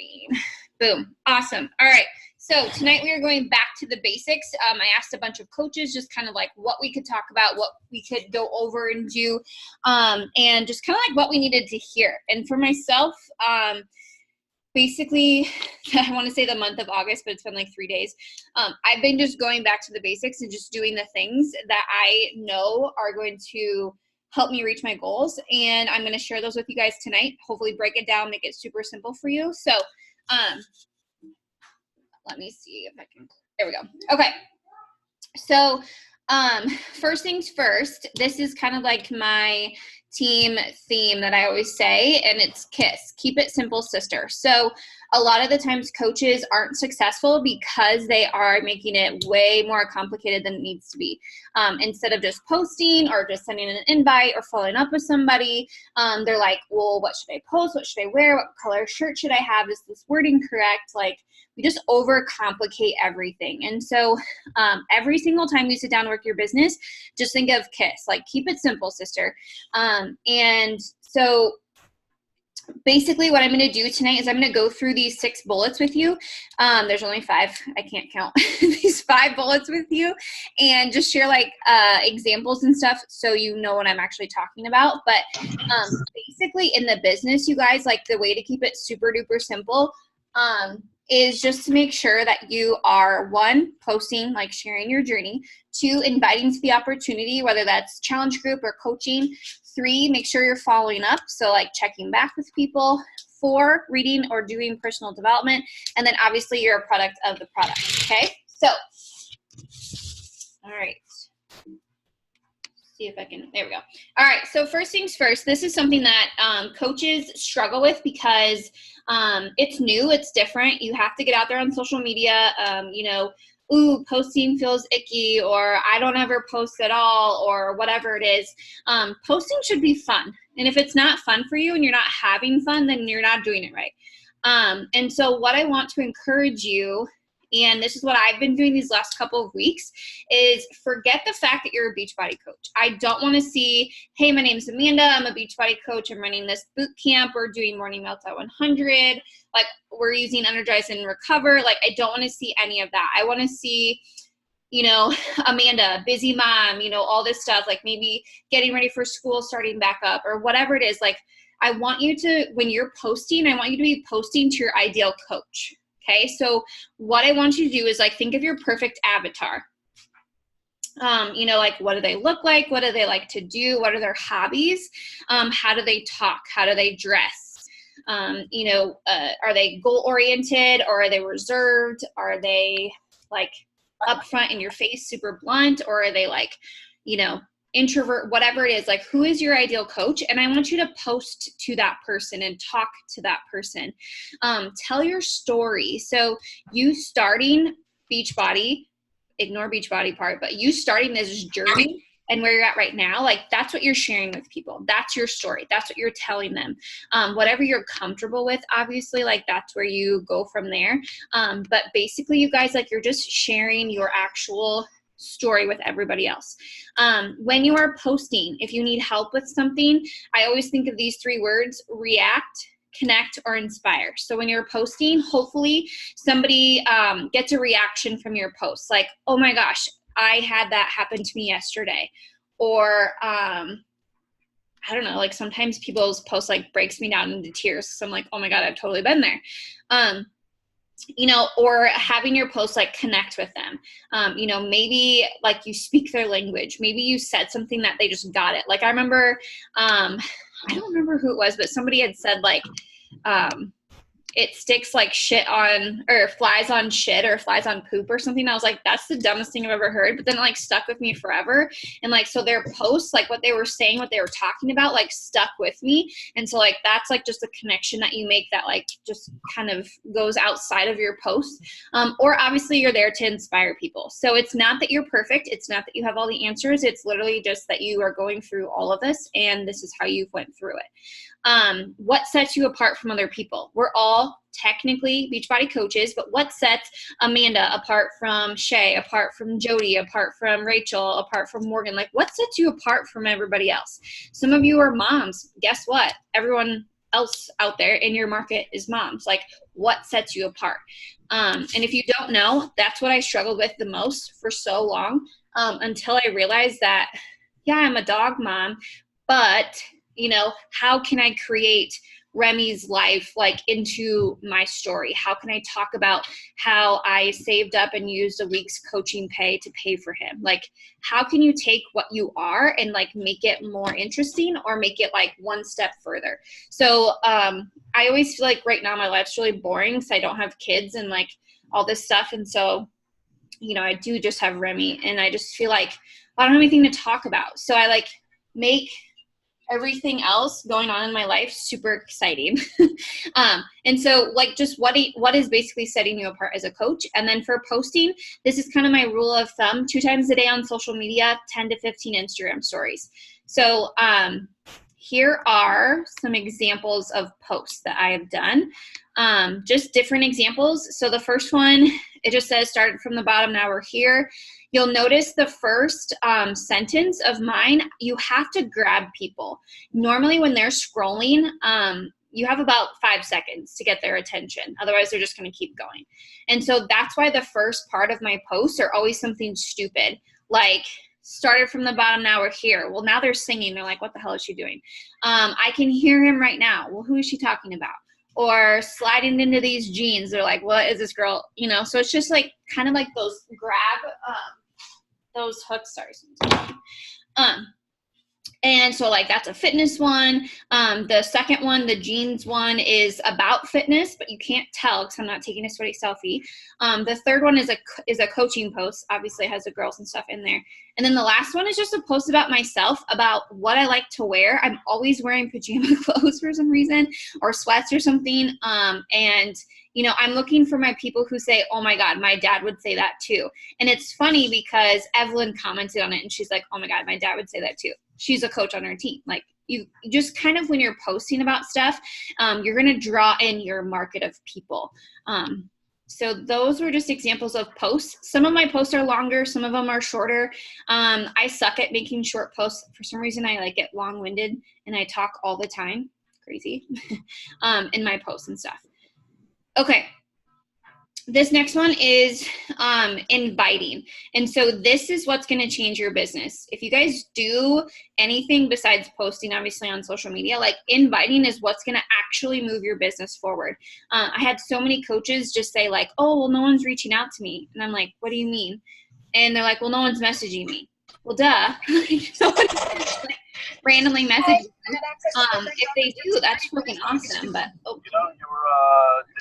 recording. Boom. Awesome. All right. So tonight we are going back to the basics. I asked a bunch of coaches just kind of like what we could talk about, what we could go over and do, and just kind of like what we needed to hear. And for myself, basically, I want to say the month of August, but it's been like 3 days. I've been just going back to the basics and just doing the things that I know are going to help me reach my goals. And I'm going to share those with you guys tonight. Hopefully break it down, make it super simple for you. So, let me see if I can, there we go. Okay. So, first things first, this is kind of like my team theme that I always say, and it's KISS, keep it simple, sister. So a lot of the times coaches aren't successful because they are making it way more complicated than it needs to be. Instead of just posting or just sending an invite or following up with somebody, they're like, well, what should I post? What should I wear? What color shirt should I have? Is this wording correct? Like, we just overcomplicate everything. And so every single time you sit down and work your business, just think of KISS, like keep it simple, sister. And so basically what I'm going to do tonight is I'm going to go through these 6 bullets with you. There's only 5. I can't count these 5 bullets with you, and just share like examples and stuff so you know what I'm actually talking about. But basically in the business, you guys, like the way to keep it super duper simple is just to make sure that you are 1, posting, like sharing your journey, 2, inviting to the opportunity, whether that's challenge group or coaching, 3, make sure you're following up, so like checking back with people, 4, reading or doing personal development, and then obviously you're a product of the product. Okay, so all right, see if I can, there we go. All right, so first things first, this is something that coaches struggle with because it's new, it's different. You have to get out there on social media, you know, ooh, posting feels icky, or I don't ever post at all, or whatever it is. Posting should be fun. And if it's not fun for you and you're not having fun, then you're not doing it right. And so what I want to encourage you, and this is what I've been doing these last couple of weeks, is forget the fact that you're a Beachbody coach. I don't want to see, hey, my name's Amanda, I'm a Beachbody coach, I'm running this boot camp, we're doing Morning Melts at 100, like we're using Energize and Recover. Like I don't want to see any of that. I want to see, you know, Amanda, busy mom, you know, all this stuff, like maybe getting ready for school, starting back up, or whatever it is. Like I want you to, when you're posting, I want you to be posting to your ideal coach. Okay, so what I want you to do is like think of your perfect avatar. You know, like what do they look like? What do they like to do? What are their hobbies? How do they talk? How do they dress? You know, are they goal-oriented, or are they reserved? Are they like upfront in your face, super blunt, or are they like, you know, introvert, whatever it is, like who is your ideal coach? And I want you to post to that person and talk to that person. Tell your story. So you starting Beachbody, ignore Beachbody part, but you starting this journey and where you're at right now, like that's what you're sharing with people. That's your story. That's what you're telling them. Whatever you're comfortable with, obviously, like that's where you go from there. But basically you guys, like you're just sharing your actual story with everybody else. When you are posting, if you need help with something, I always think of these 3 words: react, connect, or inspire. So when you're posting, hopefully somebody gets a reaction from your post, like, oh my gosh, I had that happen to me yesterday. Or I don't know, like sometimes people's posts like breaks me down into tears. So I'm like, oh my God, I've totally been there. You know, or having your post like connect with them. You know, maybe like you speak their language. Maybe you said something that they just got it. Like I remember, I don't remember who it was, but somebody had said like, it sticks like shit on, or flies on shit, or flies on poop or something. I was like, that's the dumbest thing I've ever heard. But then it like stuck with me forever. And like, so their posts, like what they were saying, what they were talking about, like stuck with me. And so like, that's like just a connection that you make that like just kind of goes outside of your post. Or obviously you're there to inspire people. So it's not that you're perfect. It's not that you have all the answers. It's literally just that you are going through all of this and this is how you went through it. What sets you apart from other people? We're all technically Beachbody coaches, but what sets Amanda apart from Shay, apart from Jody, apart from Rachel, apart from Morgan? Like what sets you apart from everybody else? Some of you are moms. Guess what? Everyone else out there in your market is moms. Like, what sets you apart? And if you don't know, that's what I struggled with the most for so long, until I realized that, yeah, I'm a dog mom, but, you know, how can I create Remy's life like into my story? How can I talk about how I saved up and used a week's coaching pay to pay for him? Like, how can you take what you are and like make it more interesting or make it like one step further? So I always feel like right now my life's really boring because I don't have kids and like all this stuff. And so, you know, I do just have Remy, and I just feel like I don't have anything to talk about. So I like make everything else going on in my life super exciting. And so like just what is basically setting you apart as a coach. And then for posting, this is kind of my rule of thumb: 2 times a day on social media, 10 to 15 Instagram stories. So here are some examples of posts that I have done. Just different examples. So the first one, it just says started from the bottom, now we're here. You'll notice the first sentence of mine, you have to grab people. Normally when they're scrolling, you have about 5 seconds to get their attention. Otherwise, they're just going to keep going. And so that's why the first part of my posts are always something stupid, like started from the bottom, now we're here. Well, now they're singing. They're like, what the hell is she doing? I can hear him right now. Well, who is she talking about? Or sliding into these jeans. They're like, what is this girl? You know, so it's just like kind of like those grab, those hooks. Sorry. And so like that's a fitness one. The second one, the jeans one, is about fitness, but you can't tell because I'm not taking a sweaty selfie. The third one is a coaching post. Obviously it has the girls and stuff in there. And then the last one is just a post about myself, about what I like to wear. I'm always wearing pajama clothes for some reason, or sweats or something. And you know, I'm looking for my people who say, oh my God, my dad would say that too. And it's funny because Evelyn commented on it and she's like, oh my God, my dad would say that too. She's a coach on her team. Like, you just kind of, when you're posting about stuff, you're going to draw in your market of people. So those were just examples of posts. Some of my posts are longer. Some of them are shorter. I suck at making short posts. For some reason, I like get long-winded and I talk all the time. Crazy. In my posts and stuff. Okay. This next one is inviting. And so this is what's going to change your business. If you guys do anything besides posting, obviously, on social media, like inviting is what's going to actually move your business forward. I had so many coaches just say like, oh, well, no one's reaching out to me. And I'm like, what do you mean? And they're like, well, no one's messaging me. Well, duh. Like, randomly message if they do, that's freaking awesome. But you know, your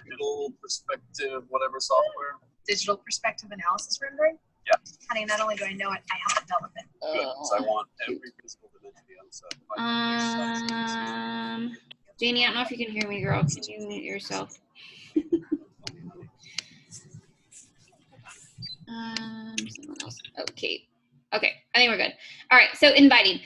digital perspective, whatever software. Digital perspective analysis rendering? Yeah. Honey, not only do I know it, I have to develop it. Good, because I want every physical dimension on the set. Janie, I don't know if you can hear me, girl. Can you mute yourself? Someone else. Okay. Okay, I think we're good. All right, so inviting.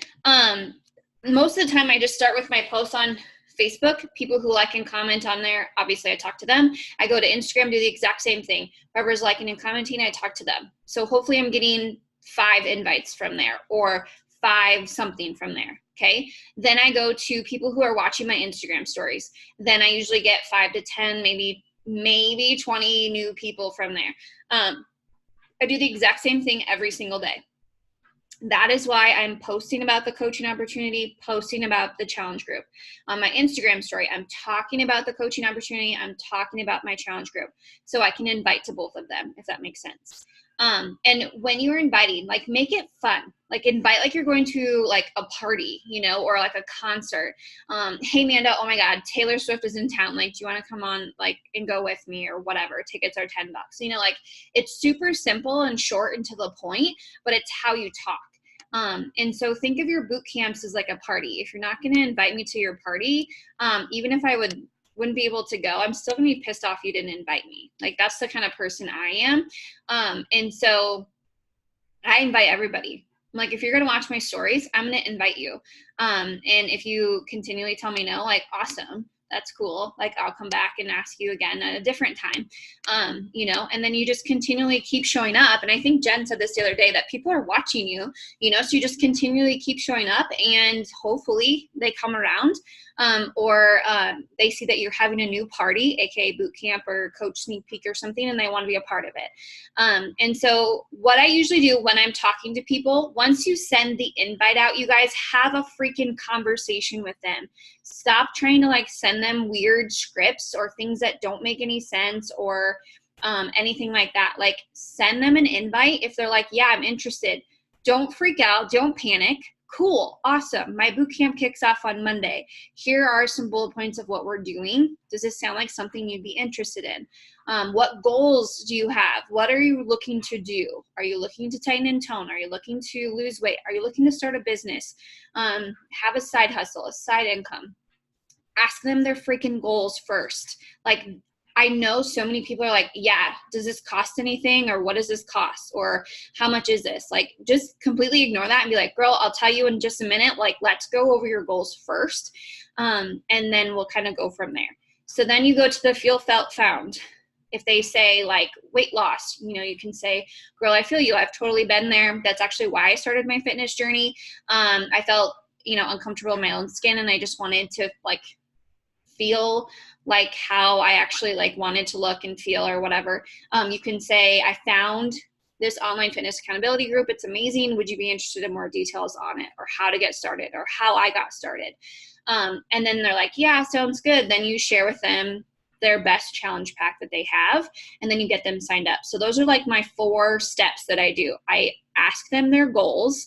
Most of the time I just start with my posts on Facebook. People who like and comment on there, obviously I talk to them. I go to Instagram, do the exact same thing. Whoever's liking and commenting, I talk to them. So hopefully I'm getting 5 invites from there, or 5 something from there, okay? Then I go to people who are watching my Instagram stories. Then I usually get 5 to 10, maybe 20 new people from there. I do the exact same thing every single day. That is why I'm posting about the coaching opportunity, posting about the challenge group. On my Instagram story, I'm talking about the coaching opportunity. I'm talking about my challenge group. So I can invite to both of them, if that makes sense. And when you're inviting, like, make it fun. Like, invite like you're going to like a party, you know, or like a concert. Hey, Amanda, oh my God, Taylor Swift is in town. Like, do you want to come on like and go with me, or whatever? Tickets are $10. You know, like, it's super simple and short and to the point, but it's how you talk. And so think of your boot camps as like a party. If you're not going to invite me to your party, even if I wouldn't be able to go, I'm still gonna be pissed off you didn't invite me. Like, that's the kind of person I am. And so I invite everybody. Like, if you're gonna watch my stories, I'm gonna invite you. And if you continually tell me no, like, awesome. that's cool. Like, I'll come back and ask you again at a different time. You know, and then you just continually keep showing up. And I think Jen said this the other day, that people are watching you, you know, so you just continually keep showing up, and hopefully they come around, or they see that you're having a new party, aka boot camp or coach sneak peek or something, and they want to be a part of it. And so what I usually do when I'm talking to people, once you send the invite out, you guys have a freaking conversation with them. Stop trying to like send them weird scripts or things that don't make any sense, or anything like that. Like, send them an invite. If they're like, yeah, I'm interested, don't freak out, don't panic. Cool, awesome, my boot camp kicks off on Monday. Here are some bullet points of what we're doing. Does this sound like something you'd be interested in? What goals do you have? What are you looking to do? Are you looking to tighten and tone? Are you looking to lose weight? Are you looking to start a business? Have a side hustle, a side income? Ask them their freaking goals first. Like, I know so many people are like, yeah, does this cost anything? Or what does this cost? Or how much is this? Like, just completely ignore that and be like, girl, I'll tell you in just a minute. Like, let's go over your goals first. And then we'll kind of go from there. So then you go to the feel, felt, found. If they say like weight loss, you know, you can say, girl, I feel you. I've totally been there. That's actually why I started my fitness journey. I felt, you know, uncomfortable in my own skin, and I just wanted to like feel like how I actually like wanted to look and feel, or whatever. You can say, I found this online fitness accountability group. It's amazing. Would you be interested in more details on it, or how to get started, or how I got started? And then they're like, yeah, sounds good. Then you share with them their best challenge pack that they have, and then you get them signed up. So those are like my 4 steps that I do. I ask them their goals.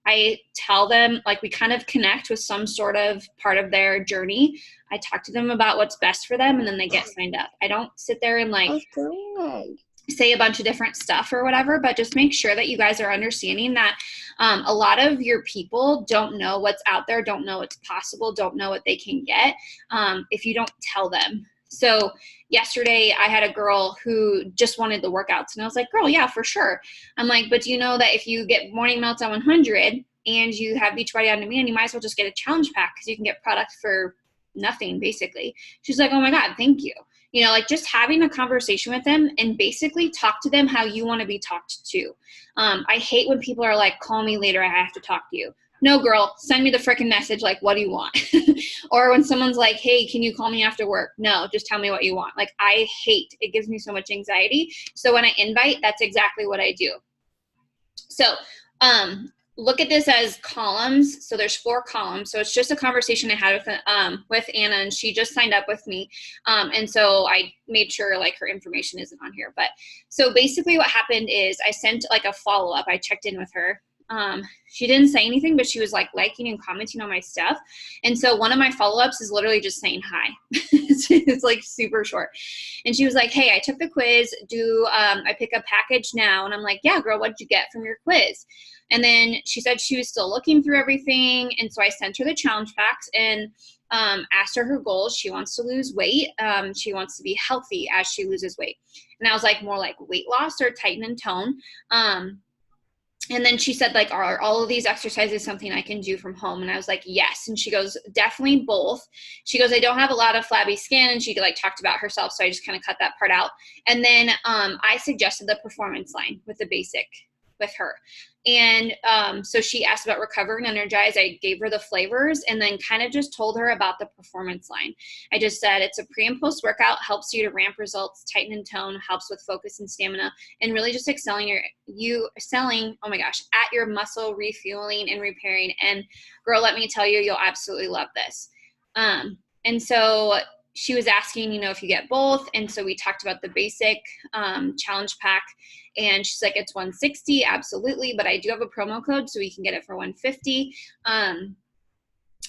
I tell them, like, we kind of connect with some sort of part of their journey. I talk to them about what's best for them, and then they get signed up. I don't sit there and like say a bunch of different stuff or whatever, but just make sure that you guys are understanding that a lot of your people don't know what's out there, don't know what's possible, don't know what they can get if you don't tell them. So yesterday I had a girl who just wanted the workouts, and I was like, girl, yeah, for sure. I'm like, but do you know that if you get Morning Meltdown 100 and you have Beachbody On Demand, you might as well just get a challenge pack, because you can get product for nothing, basically. She's like, oh my God, thank you. You know, like, just having a conversation with them and basically talk to them how you want to be talked to. I hate when people are like, call me later, I have to talk to you. No, girl, send me the freaking message. Like, what do you want? Or when someone's like, hey, can you call me after work? No, just tell me what you want. Like, I hate, it gives me so much anxiety. So when I invite, that's exactly what I do. So look at this as columns. So there's 4 columns. So it's just a conversation I had with Anna, and she just signed up with me. And so I made sure like her information isn't on here. But so basically what happened is I sent like a follow-up. I checked in with her. She didn't say anything, but she was like liking and commenting on my stuff. And so one of my follow-ups is literally just saying hi. It's like super short. And she was like, hey, I took the quiz. Do I pick a package now? And I'm like, yeah, girl, what'd you get from your quiz? And then she said she was still looking through everything. And so I sent her the challenge packs and asked her goals. She wants to lose weight. She wants to be healthy as she loses weight. And I was like, more like weight loss or tighten and tone. And then she said, like, are all of these exercises something I can do from home? And I was like, yes. And she goes, definitely both. She goes, I don't have a lot of flabby skin. And she like talked about herself. So I just kind of cut that part out. And then I suggested the performance line with the basic with her. And so she asked about Recover and Energize. I gave her the flavors and then kind of just told her about the performance line. I just said it's a pre and post workout, helps you to ramp results, tighten and tone, helps with focus and stamina, and really just excelling oh my gosh, at your muscle refueling and repairing. And girl, let me tell you, you'll absolutely love this. And so she was asking, you know, if you get both. And so we talked about the basic challenge pack. And she's like, it's $160, absolutely. But I do have a promo code, so we can get it for $150.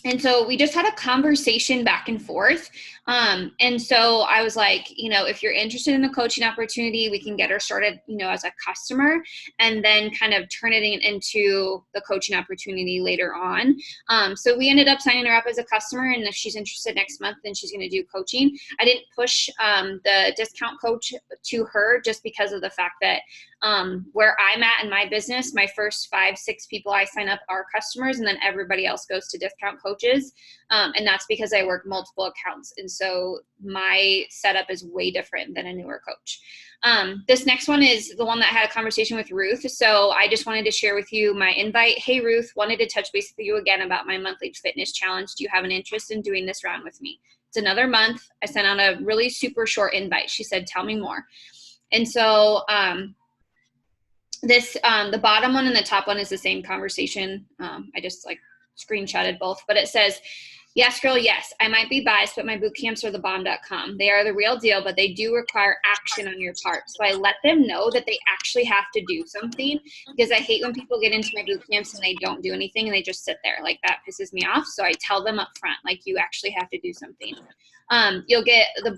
And so we just had a conversation back and forth. And so I was like, you know, if you're interested in the coaching opportunity, we can get her started, you know, as a customer and then kind of turn it into the coaching opportunity later on. So we ended up signing her up as a customer. And if she's interested next month, then she's going to do coaching. I didn't push the discount coach to her just because of the fact that Where I'm at in my business, my first 5, 6 people I sign up are customers, and then everybody else goes to discount coaches. And that's because I work multiple accounts. And so my setup is way different than a newer coach. This next one is the one that I had a conversation with Ruth. So I just wanted to share with you my invite. Hey, Ruth, wanted to touch base with you again about my monthly fitness challenge. Do you have an interest in doing this round with me? It's another month. I sent out a really super short invite. She said, tell me more. And so the bottom one and the top one is the same conversation. I just like screenshotted both, but it says, yes, girl, yes, I might be biased, but my boot camps are thebomb.com. They are the real deal, but they do require action on your part. So I let them know that they actually have to do something, because I hate when people get into my boot camps and they don't do anything and they just sit there. Like, that pisses me off. So I tell them up front, like, you actually have to do something. You'll get the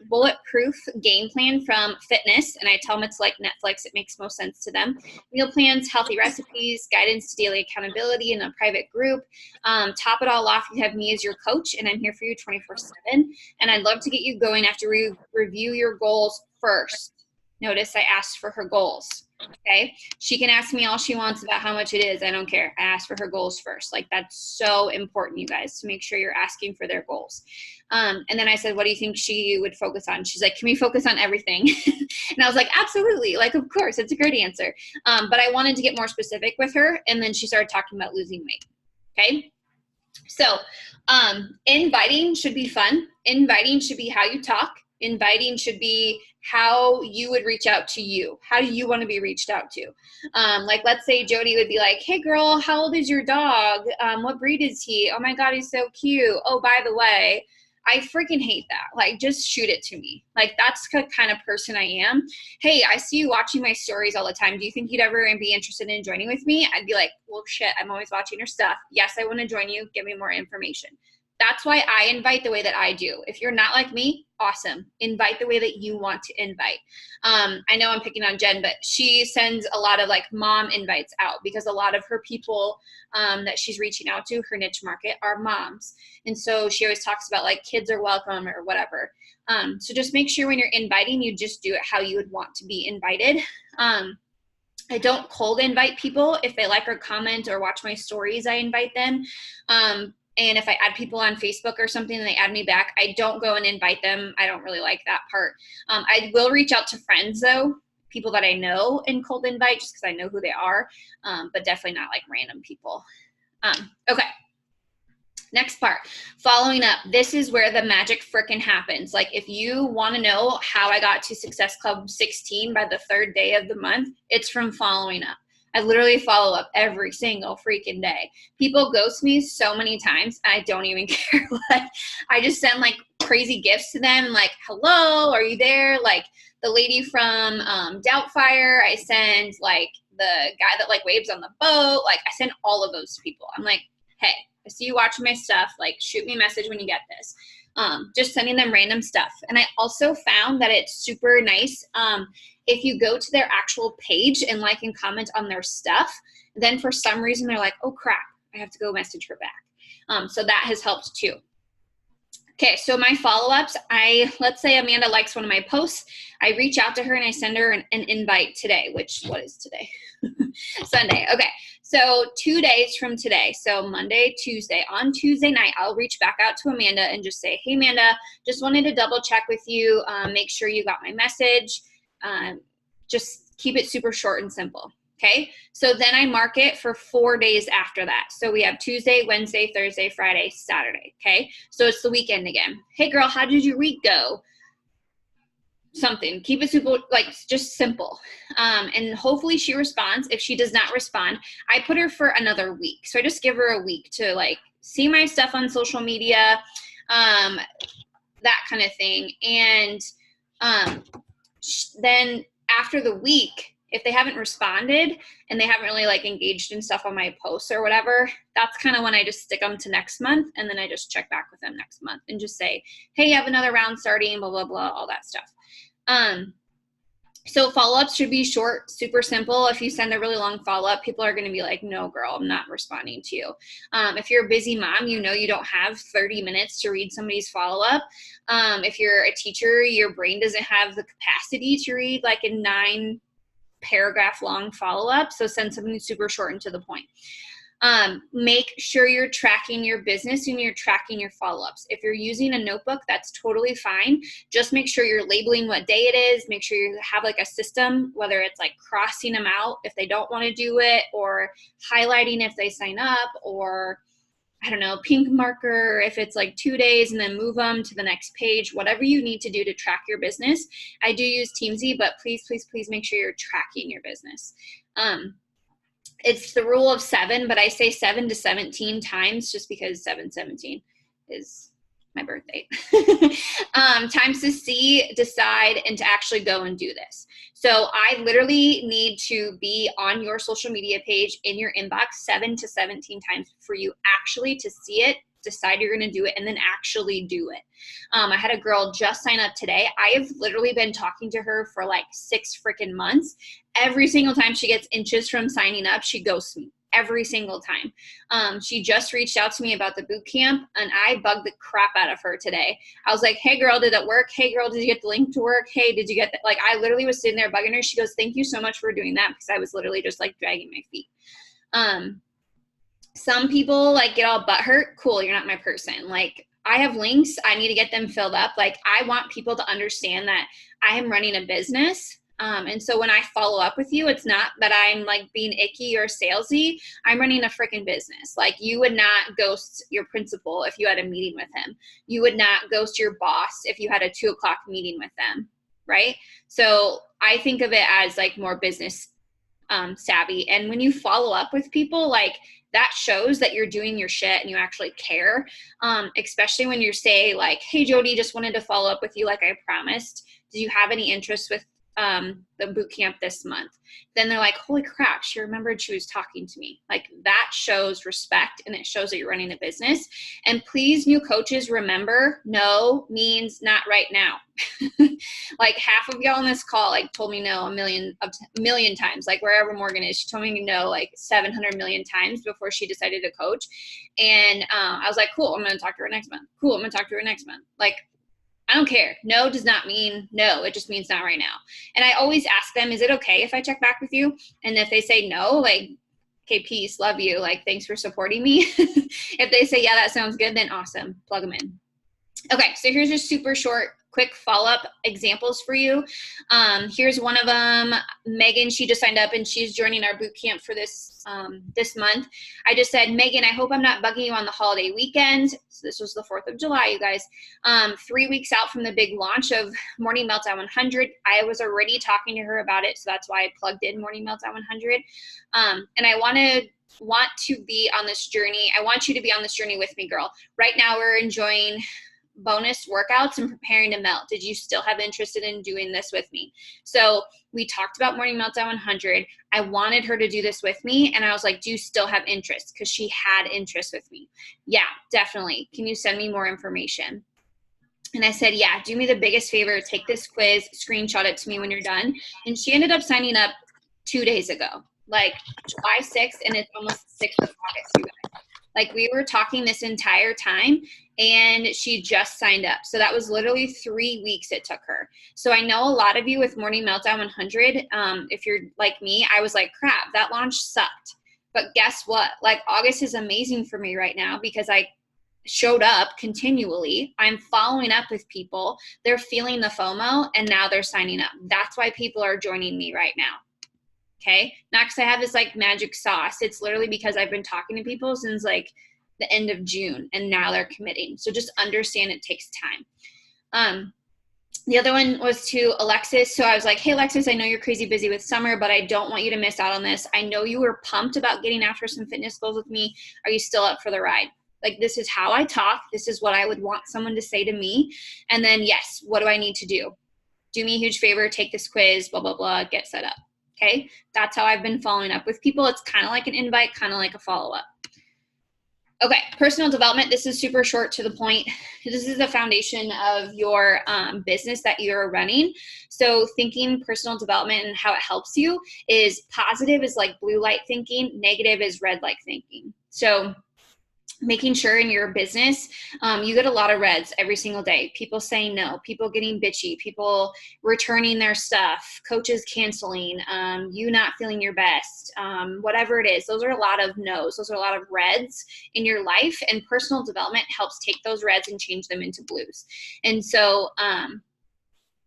bulletproof game plan from Fitness, and I tell them it's like Netflix. It makes most sense to them. Meal plans, healthy recipes, guidance to daily accountability in a private group. Top it all off, you have me as your coach, and I'm here for you 24/7. And I'd love to get you going after we review your goals first. Notice I asked for her goals. Okay. She can ask me all she wants about how much it is. I don't care. I asked for her goals first. Like, that's so important, you guys, to make sure you're asking for their goals. And then I said, what do you think she would focus on? She's like, can we focus on everything? And I was like, absolutely. Like, of course, it's a great answer. But I wanted to get more specific with her. And then she started talking about losing weight. Okay. So, inviting should be fun. Inviting should be how you talk. Inviting should be how you would reach out to you. How do you want to be reached out to? Like, let's say Jody would be like, hey girl, how old is your dog? What breed is he? Oh my God, he's so cute. Oh, by the way, I freaking hate that. Like, just shoot it to me. Like, that's the kind of person I am. Hey, I see you watching my stories all the time. Do you think you'd ever be interested in joining with me? I'd be like, well, shit, I'm always watching your stuff. Yes, I want to join you. Give me more information. That's why I invite the way that I do. If you're not like me, awesome. Invite the way that you want to invite. I know I'm picking on Jen, but she sends a lot of like mom invites out, because a lot of her people that she's reaching out to, her niche market, are moms. And so she always talks about like kids are welcome or whatever. So just make sure when you're inviting, you just do it how you would want to be invited. I don't cold invite people. If they like or comment or watch my stories, I invite them. And if I add people on Facebook or something and they add me back, I don't go and invite them. I don't really like that part. I will reach out to friends, though, people that I know in cold invite, just because I know who they are, but definitely not like random people. Okay. Next part, following up. This is where the magic frickin' happens. Like, if you want to know how I got to Success Club 16 by the 3rd day of the month, it's from following up. I literally follow up every single freaking day. People ghost me so many times, and I don't even care. Like, I just send like crazy gifts to them, like, hello, are you there? Like, the lady from Doubtfire, I send like the guy that like waves on the boat. Like, I send all of those to people. I'm like, hey, I see you watching my stuff. Like, shoot me a message when you get this. Just sending them random stuff. And I also found that it's super nice if you go to their actual page and like and comment on their stuff, then for some reason they're like, oh crap, I have to go message her back. So that has helped too. Okay, so my follow-ups, let's say Amanda likes one of my posts. I reach out to her and I send her an invite today, what is today? Sunday. Okay, so 2 days from today, so Monday, Tuesday. On Tuesday night, I'll reach back out to Amanda and just say, hey, Amanda, just wanted to double check with you, make sure you got my message. Just keep it super short and simple. Okay, so then I mark it for 4 days after that. So we have Tuesday, Wednesday, Thursday, Friday, Saturday. Okay, so it's the weekend again. Hey girl, how did your week go? Something. Keep it super, like, just simple. And hopefully she responds. If she does not respond, I put her for another week. So I just give her a week to like see my stuff on social media, that kind of thing. And then after the week, if they haven't responded and they haven't really like engaged in stuff on my posts or whatever, that's kind of when I just stick them to next month. And then I just check back with them next month and just say, hey, you have another round starting, blah, blah, blah, all that stuff. So follow-ups should be short, super simple. If you send a really long follow-up, people are going to be like, no, girl, I'm not responding to you. If you're a busy mom, you know you don't have 30 minutes to read somebody's follow-up. If you're a teacher, your brain doesn't have the capacity to read like a 9 paragraph long follow-up. So send something super short and to the point. Make sure you're tracking your business and you're tracking your follow-ups. If you're using a notebook, that's totally fine. Just make sure you're labeling what day it is. Make sure you have like a system, whether it's like crossing them out if they don't want to do it, or highlighting if they sign up, or I don't know, pink marker if it's like 2 days and then move them to the next page, whatever you need to do to track your business. I do use Teamsy, but please, please, please make sure you're tracking your business. It's the rule of 7, but I say 7 to 17 times just because 717 is my birthday. Times to see, decide, and to actually go and do this. So I literally need to be on your social media page in your inbox 7 to 17 times for you actually to see it, decide you're going to do it, and then actually do it. I had a girl just sign up today. I have literally been talking to her for like 6 freaking months. Every single time she gets inches from signing up, she ghosts me. Every single time. She just reached out to me about the boot camp, and I bugged the crap out of her today. I was like, hey girl, did it work? Hey girl, did you get the link to work? Hey, did you get that? Like, I literally was sitting there bugging her. She goes, thank you so much for doing that, because I was literally just like dragging my feet. Some people like get all butthurt. Cool, you're not my person. Like, I have links. I need to get them filled up. Like, I want people to understand that I am running a business. And so when I follow up with you, it's not that I'm like being icky or salesy. I'm running a freaking business. Like, you would not ghost your principal if you had a meeting with him. You would not ghost your boss if you had a 2 o'clock meeting with them. Right. So I think of it as like more business savvy. And when you follow up with people, like, that shows that you're doing your shit and you actually care. Especially when you say like, hey, Jody, just wanted to follow up with you like I promised. Do you have any interest with the boot camp this month? Then they're like, holy crap, she remembered she was talking to me. Like, that shows respect, and it shows that you're running a business. And please, new coaches, remember, no means not right now. Like, half of y'all on this call like told me no a million times. Like, wherever Morgan is, she told me no like 700 million times before she decided to coach. And I was like, cool, I'm gonna talk to her next month. Cool, I'm gonna talk to her next month. Like, I don't care. No does not mean no. It just means not right now. And I always ask them, is it okay if I check back with you? And if they say no, like, okay, peace, love you. Like, thanks for supporting me. If they say, yeah, that sounds good, then awesome. Plug them in. Okay, so here's just super short, quick follow-up examples for you. Here's one of them. Megan, she just signed up and she's joining our boot camp for this month. I just said, Megan, I hope I'm not bugging you on the holiday weekend. So this was the 4th of July, you guys. 3 weeks out from the big launch of Morning Meltdown 100. I was already talking to her about it, so that's why I plugged in Morning Meltdown 100. And I want to be on this journey. I want you to be on this journey with me, girl. Right now we're enjoying bonus workouts and preparing to melt. Did you still have interest in doing this with me? So we talked about Morning Meltdown 100. I wanted her to do this with me, and I was like, do you still have interest? Because she had interest with me. Yeah, definitely. Can you send me more information? And I said, yeah, do me the biggest favor, take this quiz, screenshot it to me when you're done. And she ended up signing up 2 days ago, like July 6th, and it's almost 6th of August, you guys. Like, we were talking this entire time, and she just signed up. So that was literally 3 weeks it took her. So I know a lot of you with Morning Meltdown 100, if you're like me, I was like, crap, that launch sucked. But guess what? Like, August is amazing for me right now because I showed up continually. I'm following up with people. They're feeling the FOMO, and now they're signing up. That's why people are joining me right now. Okay. Not because I have this like magic sauce. It's literally because I've been talking to people since like the end of June, and now they're committing. So just understand it takes time. The other one was to Alexis. So I was like, hey, Alexis, I know you're crazy busy with summer, but I don't want you to miss out on this. I know you were pumped about getting after some fitness goals with me. Are you still up for the ride? Like, this is how I talk. This is what I would want someone to say to me. And then, yes, what do I need to do? Do me a huge favor, take this quiz, blah, blah, blah, get set up. Okay, that's how I've been following up with people. It's kind of like an invite, kind of like a follow-up. Okay, personal development. This is super short to the point. This is the foundation of your business that you're running. So thinking personal development and how it helps you is positive is like blue light thinking, negative is red light thinking. So making sure in your business, you get a lot of reds every single day. People saying no, people getting bitchy, people returning their stuff, coaches canceling, you not feeling your best, whatever it is. Those are a lot of no's. Those are a lot of reds in your life, and personal development helps take those reds and change them into blues. And so,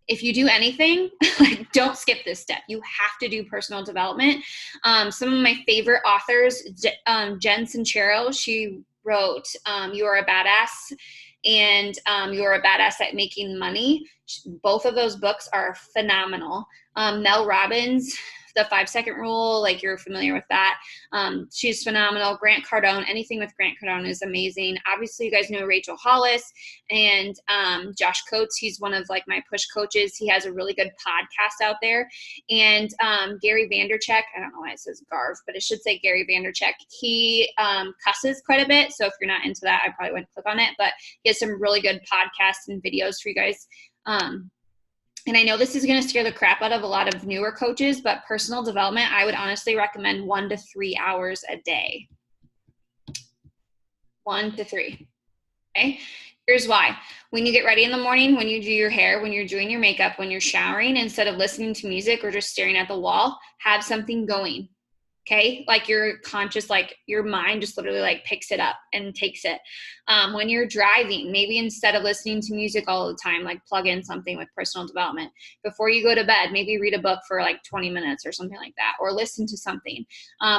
if you do anything, like, don't skip this step. You have to do personal development. Some of my favorite authors, Jen Sincero, she wrote You Are a Badass and You Are a Badass at Making Money. Both of those books are phenomenal. Mel Robbins, The 5-Second Rule, like, you're familiar with that. She's phenomenal. Grant Cardone, anything with Grant Cardone is amazing. Obviously, you guys know Rachel Hollis and Josh Coates. He's one of, like, my push coaches. He has a really good podcast out there. And Gary Vaynerchuk, I don't know why it says Garv, but it should say Gary Vaynerchuk. He cusses quite a bit. So if you're not into that, I probably wouldn't click on it. But he has some really good podcasts and videos for you guys. And I know this is going to scare the crap out of a lot of newer coaches, but personal development, I would honestly recommend 1 to 3 hours a day. 1 to 3. Okay. Here's why. When you get ready in the morning, when you do your hair, when you're doing your makeup, when you're showering, instead of listening to music or just staring at the wall, have something going. Okay. Like, your conscious, like, your mind just literally, like, picks it up and takes it. When you're driving, maybe instead of listening to music all the time, like, plug in something with personal development. Before you go to bed, maybe read a book for like 20 minutes or something like that, or listen to something.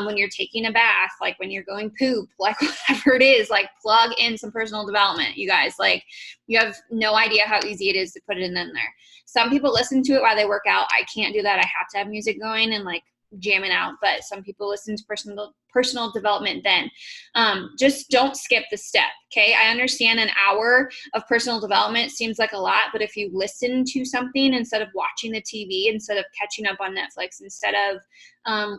When you're taking a bath, like when you're going poop, like, whatever it is, like, plug in some personal development, you guys. Like, you have no idea how easy it is to put it in there. Some people listen to it while they work out. I can't do that. I have to have music going and, like, jamming out, but some people listen to personal development then. Just don't skip the step. Okay. I understand an hour of personal development seems like a lot, but if you listen to something instead of watching the TV, instead of catching up on Netflix, instead of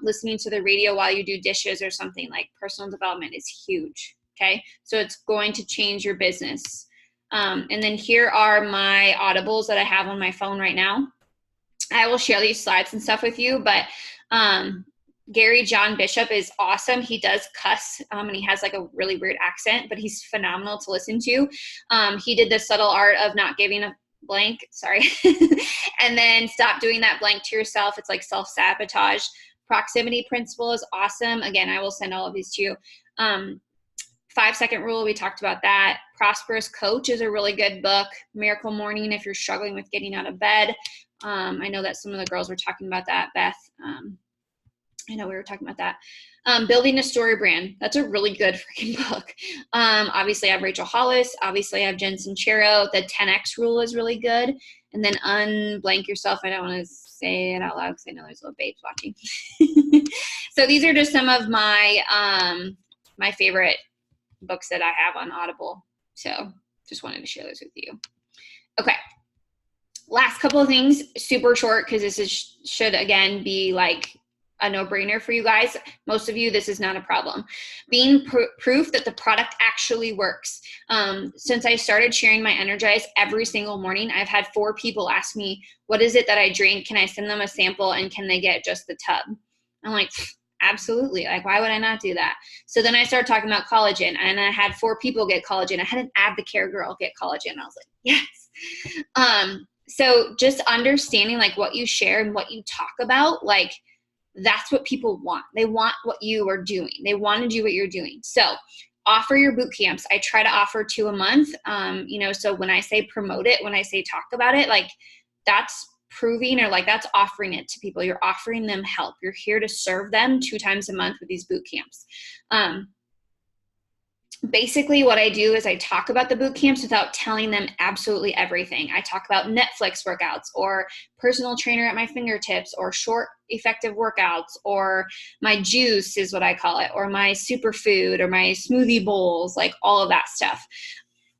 listening to the radio while you do dishes or something, like, personal development is huge. Okay. So it's going to change your business. And then here are my audibles that I have on my phone right now. I will share these slides and stuff with you, but Gary John Bishop is awesome. He does cuss, and he has, like, a really weird accent, but he's phenomenal to listen to. He did The Subtle Art of Not Giving a Blank, sorry, and then Stop Doing That Blank to Yourself. It's like self-sabotage. Proximity Principle is awesome. Again, I will send all of these to you. 5-Second Rule, we talked about that. Prosperous Coach is a really good book. Miracle Morning, if you're struggling with getting out of bed. I know that some of the girls were talking about that, Beth. I know we were talking about that. Building a Story Brand. That's a really good freaking book. Obviously, I have Rachel Hollis. Obviously, I have Jen Sincero. The 10X Rule is really good. And then Unblank Yourself. I don't want to say it out loud because I know there's little babes watching. So these are just some of my my favorite books that I have on Audible. So just wanted to share those with you. Okay. Last couple of things, super short, because this should, again, be like a no-brainer for you guys. Most of you, this is not a problem. Being proof that the product actually works. Since I started sharing my Energize every single morning, I've had 4 people ask me, what is it that I drink? Can I send them a sample, and can they get just the tub? I'm like, absolutely. Like, why would I not do that? So then I started talking about collagen, and I had 4 people get collagen. I had an Advocare girl get collagen. I was like, yes. So just understanding, like, what you share and what you talk about, like, that's what people want. They want what you are doing. They want to do what you're doing. So offer your boot camps. I try to offer 2 a month. So when I say promote it, when I say talk about it, like, that's proving, or like, that's offering it to people. You're offering them help. You're here to serve them 2 times a month with these boot camps. Basically what I do is I talk about the boot camps without telling them absolutely everything. I talk about Netflix workouts, or personal trainer at my fingertips, or short effective workouts, or my juice is what I call it, or my superfood, or my smoothie bowls, like all of that stuff.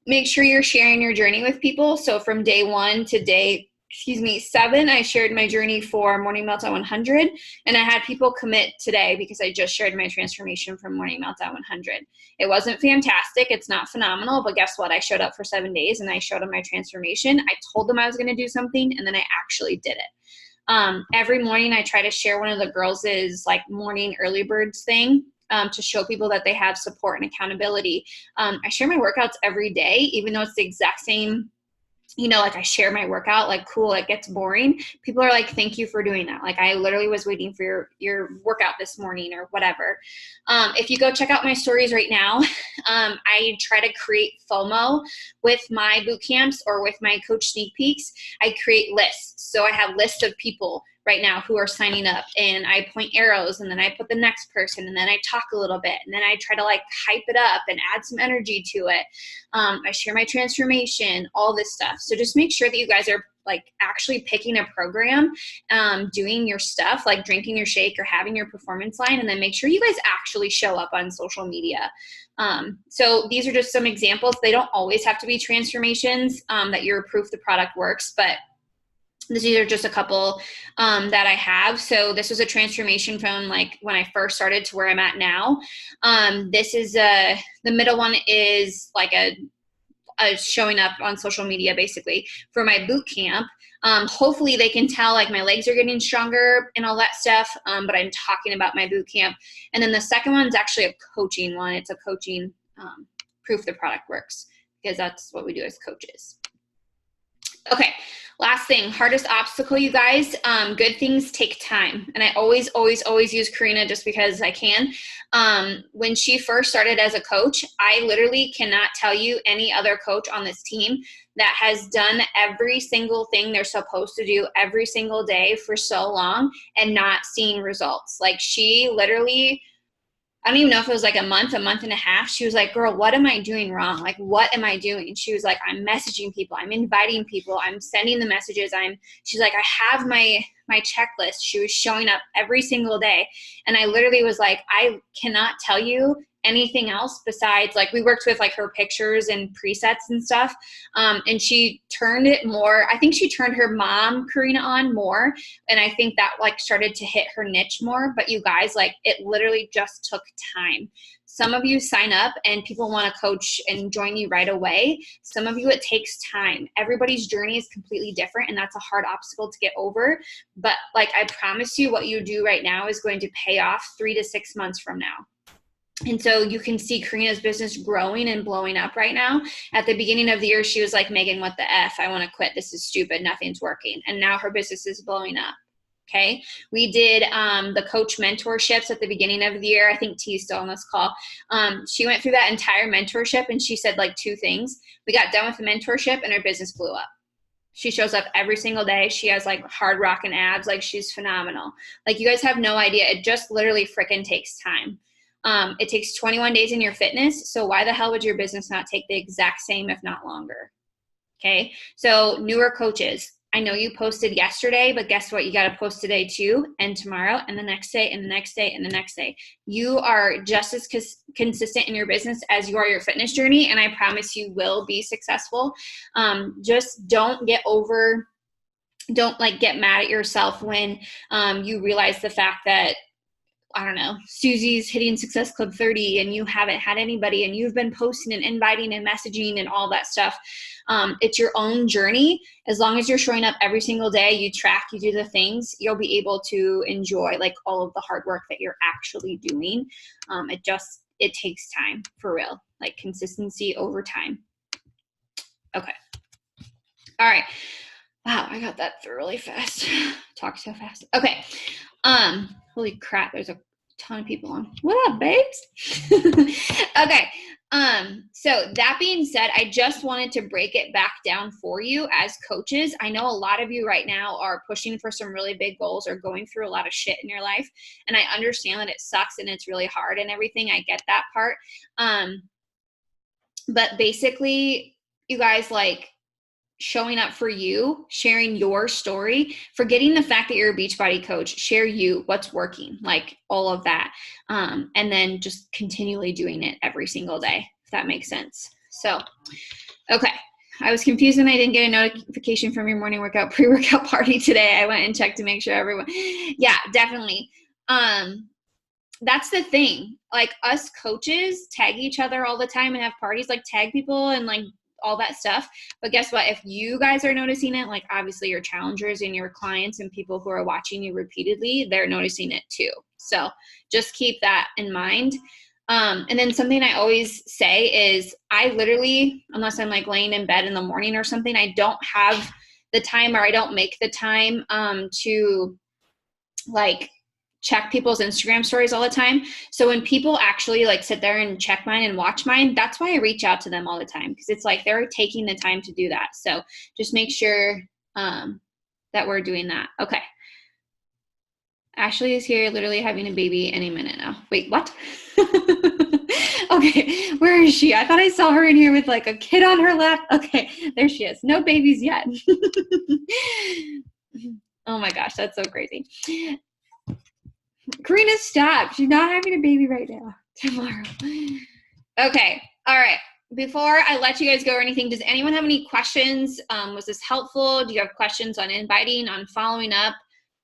Make sure you're sharing your journey with people. So from day 1 to day 7, I shared my journey for Morning Meltdown 100, and I had people commit today because I just shared my transformation from Morning Meltdown 100. It wasn't fantastic. It's not phenomenal, but guess what? I showed up for 7 days, and I showed them my transformation. I told them I was going to do something, and then I actually did it. Every morning I try to share one of the girls' like morning early birds thing. to show people that they have support and accountability. I share my workouts every day, even though it's the exact same, you know, like I share my workout, like cool, it gets boring. People are like, thank you for doing that. Like I literally was waiting for your workout this morning or whatever. If you go check out my stories right now, I try to create FOMO with my boot camps or with my coach sneak peeks. I create lists. So I have lists of people right now who are signing up, and I point arrows, and then I put the next person, and then I talk a little bit, and then I try to like hype it up and add some energy to it. I share my transformation, all this stuff. So just make sure that you guys are like actually picking a program, doing your stuff, like drinking your shake or having your performance line, and then make sure you guys actually show up on social media. So these are just some examples. They don't always have to be transformations that you're proof the product works, but these are just a couple that I have. So this was a transformation from like when I first started to where I'm at now. This is the middle one is like a showing up on social media basically for my boot camp. Hopefully they can tell like my legs are getting stronger and all that stuff, but I'm talking about my boot camp. And then the second one is actually a coaching one. It's a coaching proof the product works, because that's what we do as coaches. Okay, last thing, hardest obstacle, you guys. Good things take time. And I always use Karina just because I can. When she first started as a coach, I literally cannot tell you any other coach on this team that has done every single thing they're supposed to do every single day for so long and not seeing results. Like she literally, I don't even know if it was like a month and a half. She was like, girl, what am I doing wrong? Like, what am I doing? She was like, I'm messaging people. I'm inviting people. I'm sending the messages. She's like, I have my checklist. She was showing up every single day. And I literally was like, I cannot tell you anything else besides, like, we worked with like her pictures and presets and stuff. And she turned it more, I think she turned her mom, Karina, on more. And I think that like started to hit her niche more. But you guys, like, it literally just took time. Some of you sign up and people want to coach and join you right away. Some of you, it takes time. Everybody's journey is completely different, and that's a hard obstacle to get over. But like, I promise you, what you do right now is going to pay off 3 to 6 months from now. And so you can see Karina's business growing and blowing up right now. At the beginning of the year, she was like, Megan, what the F? I want to quit. This is stupid. Nothing's working. And now her business is blowing up. Okay. We did the coach mentorships at the beginning of the year. I think T's still on this call. She went through that entire mentorship and she said like 2 things. We got done with the mentorship and her business blew up. She shows up every single day. She has like hard rockin' abs. Like, she's phenomenal. Like, you guys have no idea. It just literally freaking takes time. It takes 21 days in your fitness. So why the hell would your business not take the exact same, if not longer? Okay. So newer coaches, I know you posted yesterday, but guess what? You got to post today too, and tomorrow, and the next day, and the next day, and the next day. You are just as consistent in your business as you are your fitness journey. And I promise you will be successful. Just don't get like get mad at yourself when you realize the fact that, I don't know, Susie's hitting Success Club 30 and you haven't had anybody, and you've been posting and inviting and messaging and all that stuff. It's your own journey. As long as you're showing up every single day, you track, you do the things, you'll be able to enjoy like all of the hard work that you're actually doing. It takes time, for real, like consistency over time. Okay. All right. Wow, I got that through really fast. Talk so fast. Okay. Holy crap, there's a ton of people on. What up, babes? Okay. So that being said, I just wanted to break it back down for you as coaches. I know a lot of you right now are pushing for some really big goals or going through a lot of shit in your life. And I understand that it sucks and it's really hard and everything. I get that part. But basically, you guys, like, showing up for you, sharing your story, forgetting the fact that you're a Beachbody coach, share you, what's working, like all of that. And then just continually doing it every single day, if that makes sense. So, okay. I was confused when I didn't get a notification from your morning workout, pre-workout party today. I went and checked to make sure everyone, yeah, definitely. That's the thing. Like, us coaches tag each other all the time and have parties, like tag people and like all that stuff. But guess what? If you guys are noticing it, like obviously your challengers and your clients and people who are watching you repeatedly, they're noticing it too. So just keep that in mind. And then something I always say is I literally, unless I'm like laying in bed in the morning or something, I don't have the time, or I don't make the time to like check people's Instagram stories all the time. So when people actually like sit there and check mine and watch mine, that's why I reach out to them all the time, because it's like they're taking the time to do that. So just make sure that we're doing that. Okay. Ashley is here, literally having a baby any minute now. Wait, what? Okay, where is she? I thought I saw her in here with like a kid on her lap. Okay, there she is. No babies yet. Oh my gosh, that's so crazy. Karina, stop. She's not having a baby right now. Tomorrow. Okay, all right. Before I let you guys go or anything, does anyone have any questions? Was this helpful? Do you have questions on inviting, on following up,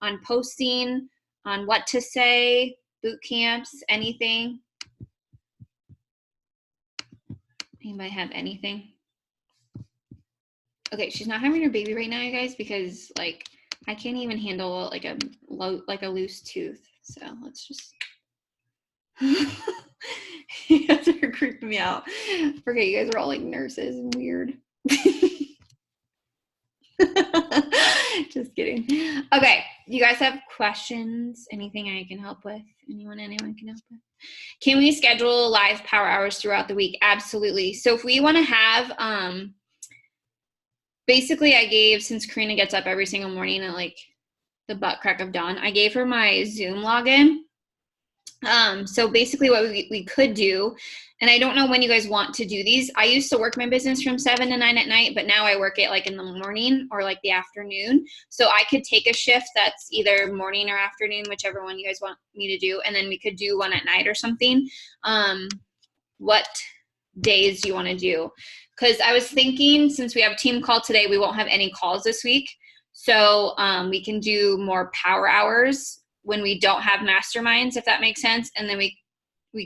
on posting, on what to say, boot camps, anything? Anybody have anything? Okay, she's not having her baby right now, you guys, because like I can't even handle like a loose tooth. So let's just. You guys are creeping me out. Okay, you guys are all like nurses and weird. Just kidding. Okay, you guys have questions? Anything I can help with? Anyone can help with? Can we schedule live power hours throughout the week? Absolutely. So if we want to have, basically I gave, since Karina gets up every single morning at like the butt crack of dawn, I gave her my Zoom login. So basically what we could do, and I don't know when you guys want to do these. I used to work my business from 7 to 9 at night, but now I work it like in the morning or like the afternoon. So I could take a shift that's either morning or afternoon, whichever one you guys want me to do. And then we could do one at night or something. What days do you want to do? Because I was thinking, since we have team call today, we won't have any calls this week. So we can do more power hours when we don't have masterminds, if that makes sense. And then we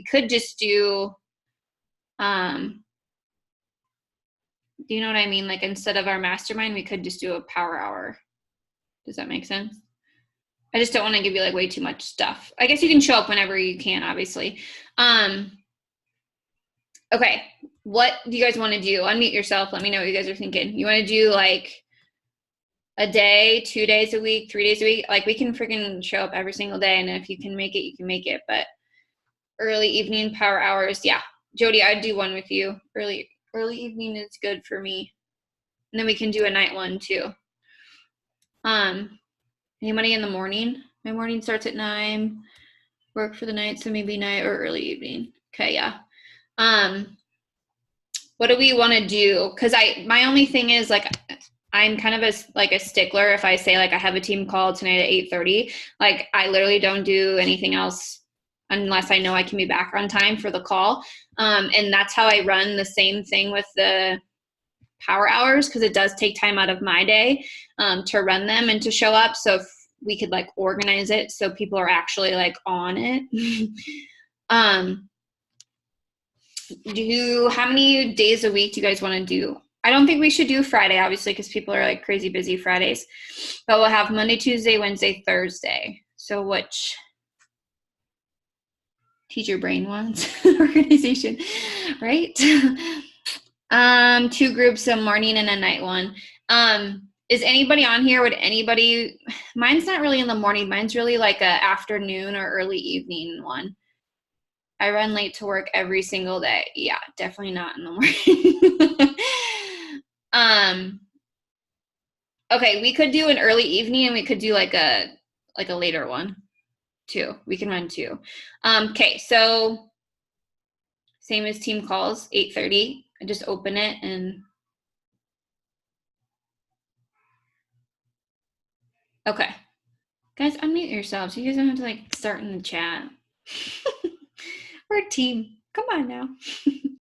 could just do, do you know what I mean? Like instead of our mastermind, we could just do a power hour. Does that make sense? I just don't want to give you like way too much stuff. I guess you can show up whenever you can, obviously. Okay, what do you guys want to do? Unmute yourself. Let me know what you guys are thinking. You want to do like a day, 2 days a week, 3 days a week? Like we can freaking show up every single day, and if you can make it, you can make it. But early evening power hours, yeah. Jody, I'd do one with you. Early evening is good for me. And then we can do a night one too. Anybody in the morning? My morning starts at 9. Work for the night, so maybe night or early evening. Okay, yeah. What do we want to do? Because my only thing is like I'm kind of a stickler. If I say like I have a team call tonight at 8:30, like I literally don't do anything else unless I know I can be back on time for the call. And that's how I run the same thing with the power hours, because it does take time out of my day to run them and to show up. So if we could like organize it so people are actually like on it. How many days a week do you guys want to do? I don't think we should do Friday, obviously, because people are like crazy busy Fridays. But we'll have Monday, Tuesday, Wednesday, Thursday. So which teacher brain wants organization, right? 2 groups, a morning and a night one. Is anybody on here? Mine's not really in the morning. Mine's really like a afternoon or early evening one. I run late to work every single day. Yeah, definitely not in the morning. Okay, we could do an early evening, and we could do like a later one too. We can run 2. Okay, so same as team calls, 8:30. I just open it and okay. Guys, unmute yourselves. You guys don't have to like start in the chat. We're a team. Come on now.